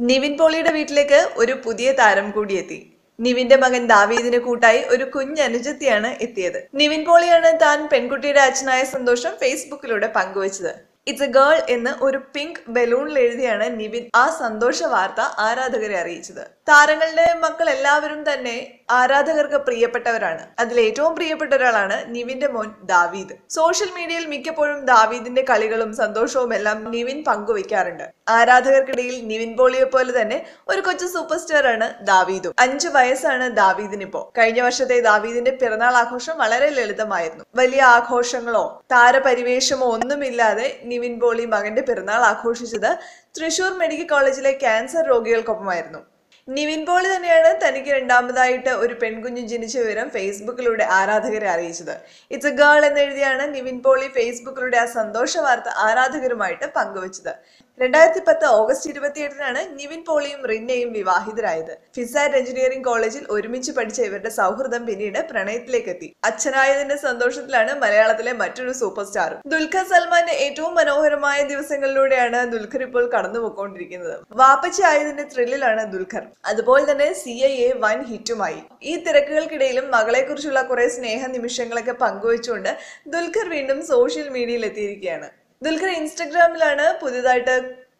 നിവിൻ പോളിയുടെ വീട്ടിലേക്ക് ഒരു പുതിയ താരം കൂടിയെത്തി. നിവിന്റെ മകൻ ദാവീദിന് കൂട്ടായി ഒരു കുഞ്ഞനുജത്തിയാണ് എത്തിയത്. നിവിൻ പോളിയാണ് താൻ പെൺകുട്ടിയുടെ അച്ഛനായ സന്തോഷം ഫേസ്ബുക്കിലൂടെ പങ്കുവച്ചത്. ഇറ്റ്സ് എ ഗേൾ എന്ന് ഒരു പിങ്ക് ബലൂണിൽ എഴുതിയാണ് നിവിൻ ആ സന്തോഷ വാർത്ത ആരാധകരെ അറിയിച്ചത്. താരങ്ങളുടെ മക്കൾ എല്ലാവരും തന്നെ ആരാധകർക്ക് പ്രിയപ്പെട്ടവരാണ്. അതിൽ ഏറ്റവും പ്രിയപ്പെട്ട ഒരാളാണ് നിവിന്റെ മോൻ ദാവീദ്. സോഷ്യൽ മീഡിയയിൽ മിക്കപ്പോഴും ദാവീദിന്റെ കളികളും സന്തോഷവും എല്ലാം നിവിൻ പങ്കുവയ്ക്കാറുണ്ട്. ആരാധകർക്കിടയിൽ നിവിൻ പോളിയെ പോലെ തന്നെ ഒരു കൊച്ചു സൂപ്പർ സ്റ്റാർ ആണ് ദാവീദും. 5 വയസ്സാണ് ദാവീദിനിപ്പോ. കഴിഞ്ഞ വർഷത്തെ ദാവീദിന്റെ പിറന്നാൾ ആഘോഷം വളരെ ലളിതമായിരുന്നു. വലിയ ആഘോഷങ്ങളോ താരപരിവേഷമോ ഒന്നുമില്ലാതെ നിവിൻ പോളി മകന്റെ പിറന്നാൾ ആഘോഷിച്ചത് തൃശൂർ മെഡിക്കൽ കോളേജിലെ ക്യാൻസർ രോഗികൾക്കൊപ്പമായിരുന്നു. നിവിൻ പോളി തന്നെയാണ് തനിക്ക് രണ്ടാമതായിട്ട് ഒരു പെൺകുഞ്ഞു ജനിച്ച വിവരം ഫേസ്ബുക്കിലൂടെ ആരാധകരെ അറിയിച്ചത്. ഇറ്റ്സ് എ ഗേൾ എന്നെഴുതിയാണ് നിവിൻ പോളി ഫേസ്ബുക്കിലൂടെ ആ സന്തോഷ വാർത്ത ആരാധകരുമായിട്ട് പങ്കുവച്ചത്. 2010 ഓഗസ്റ്റ് 28-നാണ് നിവിൻ പോളിയും റിന്നയും വിവാഹിതരായത്. ഫിസാറ്റ് എഞ്ചിനീയറിംഗ് കോളേജിൽ ഒരുമിച്ച് പഠിച്ച ഇവരുടെ സൗഹൃദം പിന്നീട് പ്രണയത്തിലേക്ക് എത്തി. അച്ഛനായതിന്റെ സന്തോഷത്തിലാണ് മലയാളത്തിലെ മറ്റൊരു സൂപ്പർ സ്റ്റാറും. ദുൽഖർ സൽമാന്റെ ഏറ്റവും മനോഹരമായ ദിവസങ്ങളിലൂടെയാണ് ദുൽഖർ ഇപ്പോൾ കടന്നുപോയിക്കൊണ്ടിരിക്കുന്നത്. വാപ്പച്ചി ആയതിന്റെ ത്രില്ലിലാണ് ദുൽഖർ. അതുപോലെ തന്നെ CIA വൻ ഹിറ്റുമായി. ഈ തിരക്കുകൾക്കിടയിലും മകളെ കുറിച്ചുള്ള കുറെ സ്നേഹ നിമിഷങ്ങളൊക്കെ പങ്കുവെച്ചുകൊണ്ട് ദുൽഖർ വീണ്ടും സോഷ്യൽ മീഡിയയിൽ എത്തിയിരിക്കുകയാണ്. ദുൽഖർ ഇൻസ്റ്റഗ്രാമിലാണ് പുതിയതായിട്ട്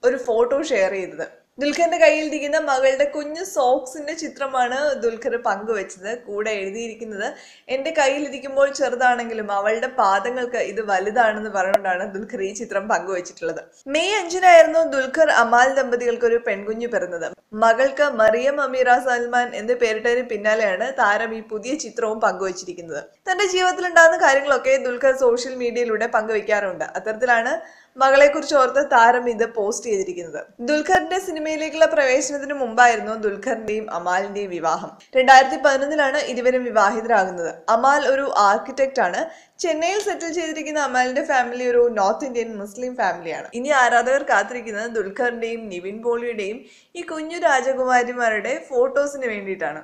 ഒരു ഫോട്ടോ ഷെയർ ചെയ്തത്. ദുൽഖറിന്റെ കയ്യിലിരിക്കുന്ന മകളുടെ കുഞ്ഞു സോക്സിന്റെ ചിത്രമാണ് ദുൽഖർ പങ്കുവെച്ചത്. കൂടെ എഴുതിയിരിക്കുന്നത്, എന്റെ കയ്യിലിരിക്കുമ്പോൾ ചെറുതാണെങ്കിലും അവളുടെ പാദങ്ങൾക്ക് ഇത് വലുതാണെന്ന് പറഞ്ഞുകൊണ്ടാണ് ദുൽഖർ ഈ ചിത്രം പങ്കുവച്ചിട്ടുള്ളത്. മെയ് 5-നായിരുന്നു ദുൽഖർ അമാൽ ദമ്പതികൾക്ക് ഒരു പെൺകുഞ്ഞു പിറന്നത്. മകൾക്ക് മറിയം അമീറ സൽമാൻ എന്ന് പേരിട്ടതിന് പിന്നാലെയാണ് താരം ഈ പുതിയ ചിത്രവും പങ്കുവച്ചിരിക്കുന്നത്. തന്റെ ജീവിതത്തിൽ ഉണ്ടാകുന്ന കാര്യങ്ങളൊക്കെ ദുൽഖർ സോഷ്യൽ മീഡിയയിലൂടെ പങ്കുവയ്ക്കാറുണ്ട്. അത്തരത്തിലാണ് മകളെ കുറിച്ച് ഓർത്ത് താരം ഇത് പോസ്റ്റ് ചെയ്തിരിക്കുന്നത്. ദുൽഖറിന്റെ സിനിമയിലേക്കുള്ള പ്രവേശനത്തിന് മുമ്പായിരുന്നു ദുൽഖറിന്റെയും അമാലിന്റെയും വിവാഹം. 2011-ലാണ് ഇരുവരും വിവാഹിതരാകുന്നത്. അമാൽ ഒരു ആർക്കിടെക്ട് ആണ്. ചെന്നൈയിൽ സെറ്റിൽ ചെയ്തിരിക്കുന്ന അമാലിന്റെ ഫാമിലി ഒരു നോർത്ത് ഇന്ത്യൻ മുസ്ലിം ഫാമിലിയാണ്. ഇനി ആരാധകർ കാത്തിരിക്കുന്നത് ദുൽഖറിന്റെയും നിവിൻ പോളിയുടെയും ഈ കുഞ്ഞു രാജകുമാരിമാരുടെ ഫോട്ടോസിന് വേണ്ടിയിട്ടാണ്.